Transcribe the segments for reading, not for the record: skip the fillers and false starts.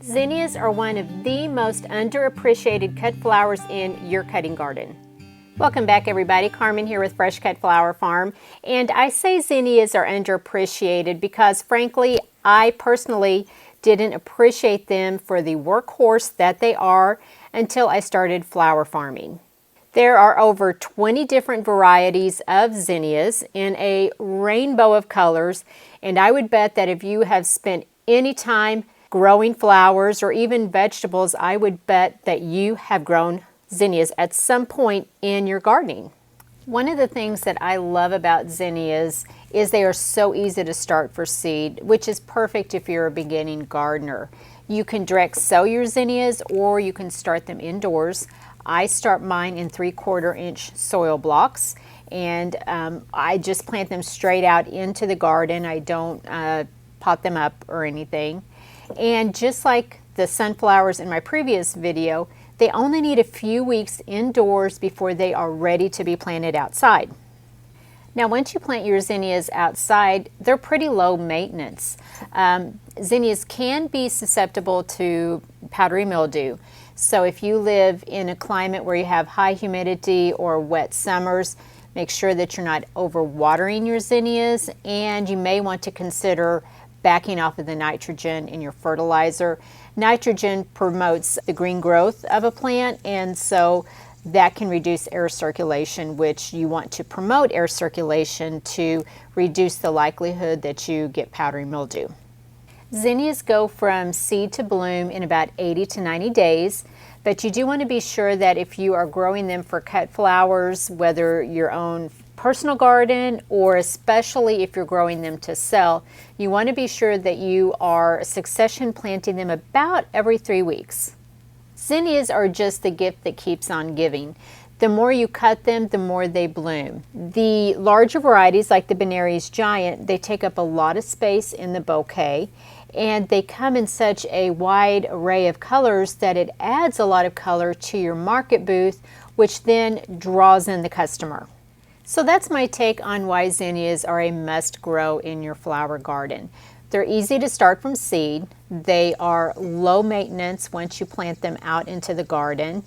Zinnias are one of the most underappreciated cut flowers in your cutting garden. Welcome back everybody, Carmen here with Fresh Cut Flower Farm. And I say zinnias are underappreciated because frankly, I personally didn't appreciate them for the workhorse that they are until I started flower farming. There are over 20 different varieties of zinnias in a rainbow of colors, and I would bet that if you have spent any time growing flowers or even vegetables, I would bet that you have grown zinnias at some point in your gardening. One of the things that I love about zinnias is they are so easy to start for seed, which is perfect if you're a beginning gardener. You can direct sow your zinnias or you can start them indoors. I start mine in 3/4 inch soil blocks, and I just plant them straight out into the garden. I don't pot them up or anything. And just like the sunflowers in my previous video, they only need a few weeks indoors before they are ready to be planted outside. Now, once you plant your zinnias outside, they're pretty low maintenance. Zinnias can be susceptible to powdery mildew. So if you live in a climate where you have high humidity or wet summers, make sure that you're not overwatering your zinnias, and you may want to consider backing off of the nitrogen in your fertilizer. Nitrogen promotes the green growth of a plant, and so that can reduce air circulation, which you want to promote air circulation to reduce the likelihood that you get powdery mildew. Zinnias go from seed to bloom in about 80 to 90 days, but you do want to be sure that if you are growing them for cut flowers, whether your own personal garden or especially if you're growing them to sell, you want to be sure that you are succession planting them about every 3 weeks. Zinnias are just the gift that keeps on giving. The more you cut them, the more they bloom. The larger varieties like the Benary's Giant, they take up a lot of space in the bouquet, and they come in such a wide array of colors that it adds a lot of color to your market booth, which then draws in the customer. So that's my take on why zinnias are a must grow in your flower garden. They're easy to start from seed. They are low maintenance once you plant them out into the garden.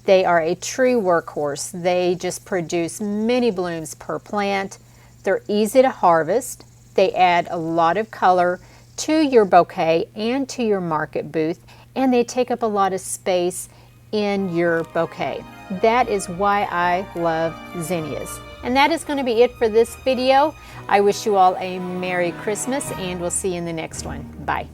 They are a true workhorse. They just produce many blooms per plant. They're easy to harvest. They add a lot of color to your bouquet and to your market booth, and they take up a lot of space in your bouquet. That is why I love zinnias. And that is going to be it for this video. I wish you all a Merry Christmas, and we'll see you in the next one. Bye.